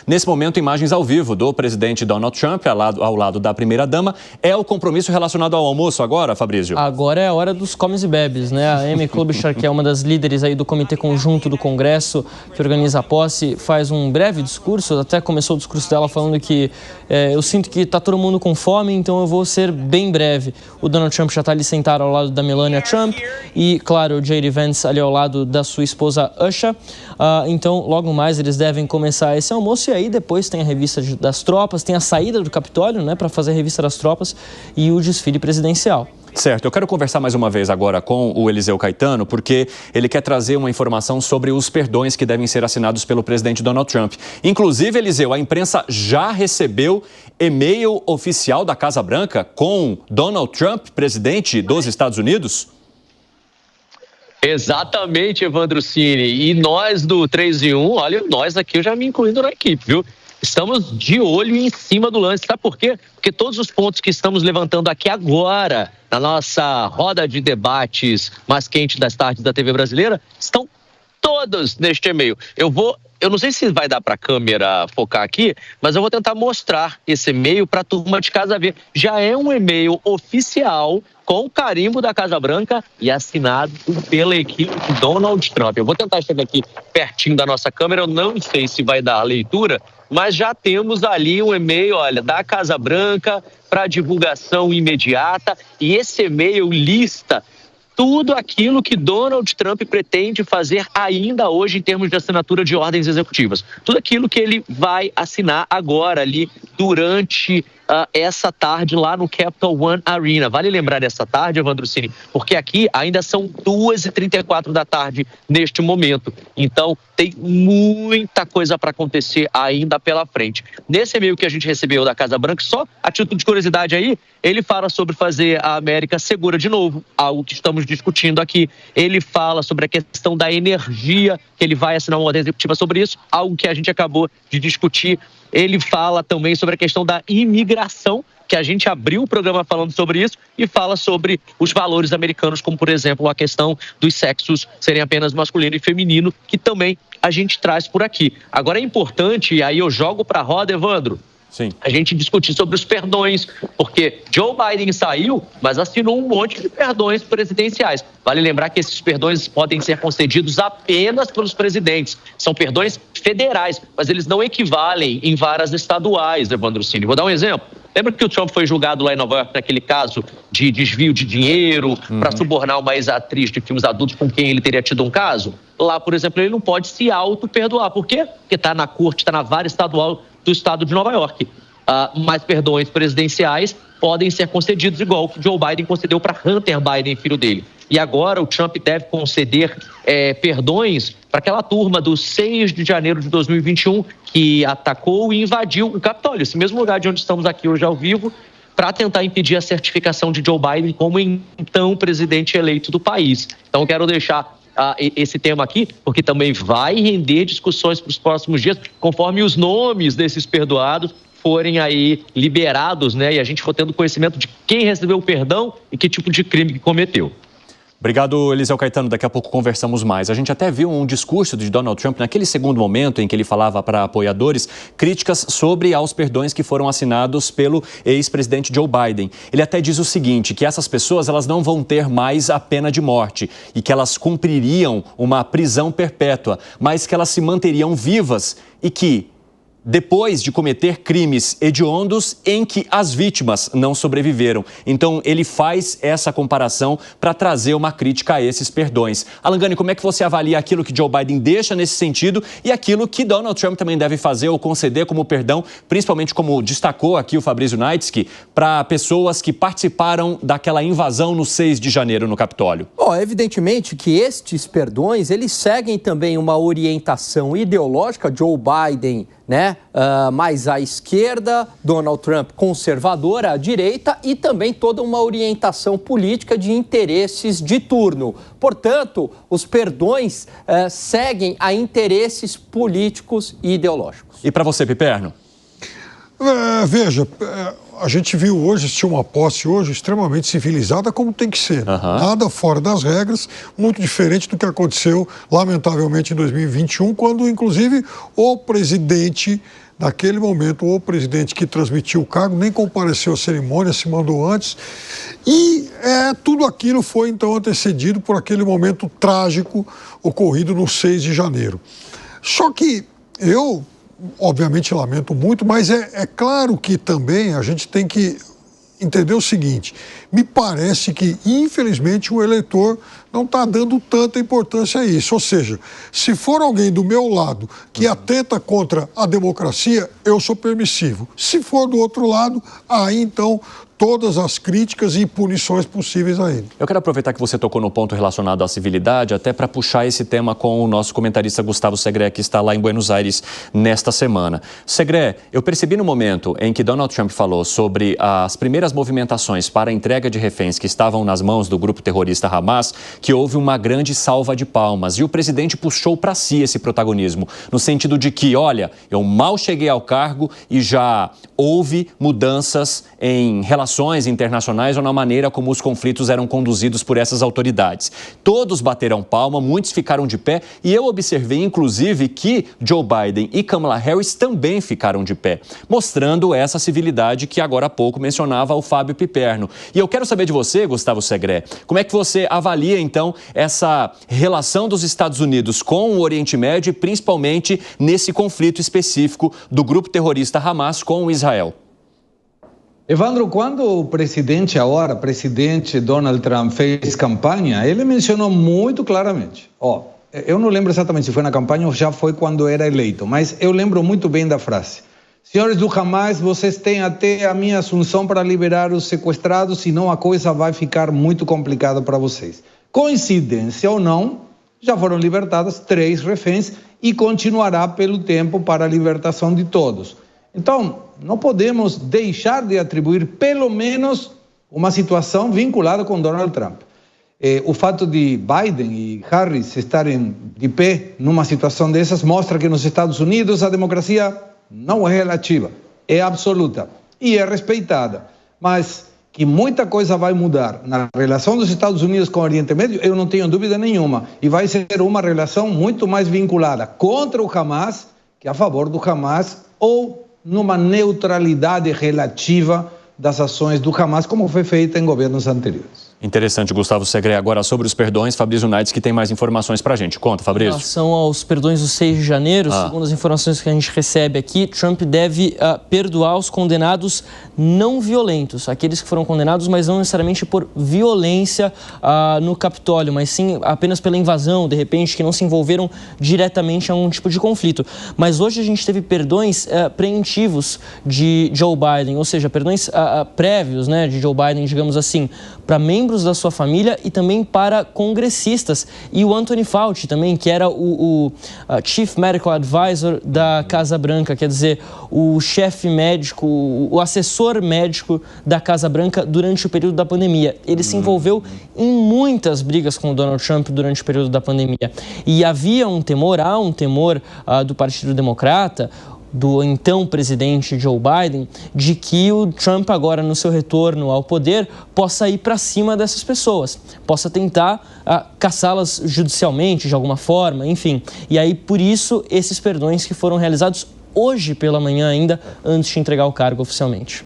Nesse momento, imagens ao vivo do presidente Donald Trump ao lado da primeira-dama. É o compromisso relacionado ao almoço agora, Fabrício? Agora é a hora dos comes e bebes, né? A Amy Klobuchar, que é uma das líderes aí do Comitê Conjunto do Congresso, que organiza a posse, faz um breve discurso. Até começou o discurso dela falando que eu sinto que está todo mundo com fome, então eu vou ser bem breve. O Donald Trump já está ali sentado ao lado da Melania Trump e, claro, o J.D. Vance ali ao lado da sua esposa Usha. Então, logo mais eles devem começar esse almoço e aí depois tem a revista das tropas, tem a saída do Capitólio, né, para fazer a revista das tropas e o desfile presidencial. Certo, eu quero conversar mais uma vez agora com o Eliseu Caetano, porque ele quer trazer uma informação sobre os perdões que devem ser assinados pelo presidente Donald Trump. Inclusive, Eliseu, a imprensa já recebeu e-mail oficial da Casa Branca com Donald Trump, presidente dos Estados Unidos? Exatamente, Evandro Cini. E nós do 3 em 1, olha, nós aqui, eu já me incluindo na equipe, viu? Estamos de olho em cima do lance. Sabe por quê? Porque todos os pontos que estamos levantando aqui agora, na nossa roda de debates mais quente das tardes da TV brasileira, estão todos neste e-mail. Eu não sei se vai dar para a câmera focar aqui, mas eu vou tentar mostrar esse e-mail para a turma de casa ver. Já é um e-mail oficial com o carimbo da Casa Branca e assinado pela equipe de Donald Trump. Eu vou tentar chegar aqui pertinho da nossa câmera, eu não sei se vai dar a leitura, mas já temos ali um e-mail, olha, da Casa Branca para divulgação imediata, e esse e-mail lista tudo aquilo que Donald Trump pretende fazer ainda hoje em termos de assinatura de ordens executivas. Tudo aquilo que ele vai assinar agora ali durante essa tarde lá no Capital One Arena. Vale lembrar dessa tarde, Evandro Cini, porque aqui ainda são 2h34 da tarde neste momento. Então, tem muita coisa para acontecer ainda pela frente. Nesse e-mail que a gente recebeu da Casa Branca, só a título de curiosidade aí, ele fala sobre fazer a América segura de novo, algo que estamos discutindo aqui. Ele fala sobre a questão da energia, que ele vai assinar uma ordem executiva sobre isso, algo que a gente acabou de discutir. Ele fala também sobre a questão da imigração, que a gente abriu o programa falando sobre isso, e fala sobre os valores americanos, como, por exemplo, a questão dos sexos serem apenas masculino e feminino, que também a gente traz por aqui. Agora é importante, e aí eu jogo para a roda, Evandro, sim, a gente discutir sobre os perdões, porque Joe Biden saiu, mas assinou um monte de perdões presidenciais. Vale lembrar que esses perdões podem ser concedidos apenas pelos presidentes. São perdões federais, mas eles não equivalem em varas estaduais, Evandro Cini. Vou dar um exemplo. Lembra que o Trump foi julgado lá em Nova York naquele caso de desvio de dinheiro para subornar uma ex-atriz de filmes adultos com quem ele teria tido um caso? Lá, por exemplo, ele não pode se auto-perdoar. Por quê? Porque está na corte, está na vara estadual do estado de Nova York. Mas perdões presidenciais podem ser concedidos, igual que Joe Biden concedeu para Hunter Biden, filho dele. E agora o Trump deve conceder perdões para aquela turma do 6 de janeiro de 2021 que atacou e invadiu o Capitólio, esse mesmo lugar de onde estamos aqui hoje ao vivo, para tentar impedir a certificação de Joe Biden como então presidente eleito do país. Então eu quero deixar esse tema aqui, porque também vai render discussões para os próximos dias, conforme os nomes desses perdoados forem aí liberados, né? E a gente for tendo conhecimento de quem recebeu o perdão e que tipo de crime que cometeu. Obrigado, Eliseu Caetano. Daqui a pouco conversamos mais. A gente até viu um discurso de Donald Trump naquele segundo momento em que ele falava para apoiadores críticas sobre aos perdões que foram assinados pelo ex-presidente Joe Biden. Ele até diz o seguinte, que essas pessoas elas não vão ter mais a pena de morte e que elas cumpririam uma prisão perpétua, mas que elas se manteriam vivas e que depois de cometer crimes hediondos em que as vítimas não sobreviveram. Então, ele faz essa comparação para trazer uma crítica a esses perdões. Alan Gani, como é que você avalia aquilo que Joe Biden deixa nesse sentido e aquilo que Donald Trump também deve fazer ou conceder como perdão, principalmente como destacou aqui o Fabrício Naitsky, para pessoas que participaram daquela invasão no 6 de janeiro no Capitólio? Bom, evidentemente que estes perdões, eles seguem também uma orientação ideológica. Joe Biden, né, mais à esquerda, Donald Trump conservador à direita e também toda uma orientação política de interesses de turno. Portanto, os perdões seguem a interesses políticos e ideológicos. E para você, Piperno? Veja, a gente viu hoje, assistiu uma posse hoje extremamente civilizada, como tem que ser. Nada fora das regras, muito diferente do que aconteceu, lamentavelmente, em 2021, quando, inclusive, o presidente naquele momento, o presidente que transmitiu o cargo nem compareceu à cerimônia, se mandou antes. E tudo aquilo foi, então, antecedido por aquele momento trágico ocorrido no 6 de janeiro. Só que eu, obviamente, lamento muito, mas é claro que também a gente tem que entender o seguinte: me parece que, infelizmente, o eleitor não está dando tanta importância a isso. Ou seja, se for alguém do meu lado que atenta contra a democracia, eu sou permissivo. Se for do outro lado, aí então todas as críticas e punições possíveis a ele. Eu quero aproveitar que você tocou no ponto relacionado à civilidade, até para puxar esse tema com o nosso comentarista Gustavo Segré, que está lá em Buenos Aires nesta semana. Segré, eu percebi no momento em que Donald Trump falou sobre as primeiras movimentações para a entrega de reféns que estavam nas mãos do grupo terrorista Hamas, que houve uma grande salva de palmas. E o presidente puxou para si esse protagonismo, no sentido de que, olha, eu mal cheguei ao cargo e já houve mudanças em relações internacionais ou na maneira como os conflitos eram conduzidos por essas autoridades. Todos bateram palma, muitos ficaram de pé e eu observei, inclusive, que Joe Biden e Kamala Harris também ficaram de pé, mostrando essa civilidade que agora há pouco mencionava o Fábio Piperno. E eu quero saber de você, Gustavo Segré, como é que você avalia, então, essa relação dos Estados Unidos com o Oriente Médio e principalmente nesse conflito específico do grupo terrorista Hamas com Israel? Evandro, quando o presidente Donald Trump fez campanha, ele mencionou muito claramente, eu não lembro exatamente se foi na campanha ou já foi quando era eleito, mas eu lembro muito bem da frase: senhores do Hamas, vocês têm até a minha assunção para liberar os sequestrados, senão a coisa vai ficar muito complicada para vocês. Coincidência ou não, já foram libertadas 3 reféns e continuará pelo tempo para a libertação de todos. Então, não podemos deixar de atribuir pelo menos uma situação vinculada com Donald Trump. O fato de Biden e Harris estarem de pé numa situação dessas mostra que nos Estados Unidos a democracia não é relativa, é absoluta e é respeitada. Mas que muita coisa vai mudar na relação dos Estados Unidos com o Oriente Médio, eu não tenho dúvida nenhuma. E vai ser uma relação muito mais vinculada contra o Hamas que a favor do Hamas, ou numa neutralidade relativa das ações do Hamas, como foi feita em governos anteriores. Interessante, Gustavo Segré. Agora, sobre os perdões, Fabrício Naides, que tem mais informações para a gente. Conta, Fabrício. Em relação aos perdões do 6 de janeiro, segundo as informações que a gente recebe aqui, Trump deve perdoar os condenados não violentos, aqueles que foram condenados, mas não necessariamente por violência no Capitólio, mas sim apenas pela invasão, de repente, que não se envolveram diretamente a um tipo de conflito. Mas hoje a gente teve perdões preventivos de Joe Biden, ou seja, perdões prévios, né, de Joe Biden, digamos assim, para membros da sua família e também para congressistas. E o Anthony Fauci também, que era o Chief Medical Advisor da Casa Branca, quer dizer, o chefe médico, o assessor médico da Casa Branca durante o período da pandemia. Ele se envolveu em muitas brigas com o Donald Trump durante o período da pandemia. E há um temor do Partido Democrata, do então presidente Joe Biden, de que o Trump agora, no seu retorno ao poder, possa ir para cima dessas pessoas, possa tentar caçá-las judicialmente de alguma forma, enfim. E aí, por isso, esses perdões que foram realizados hoje pela manhã ainda, antes de entregar o cargo oficialmente.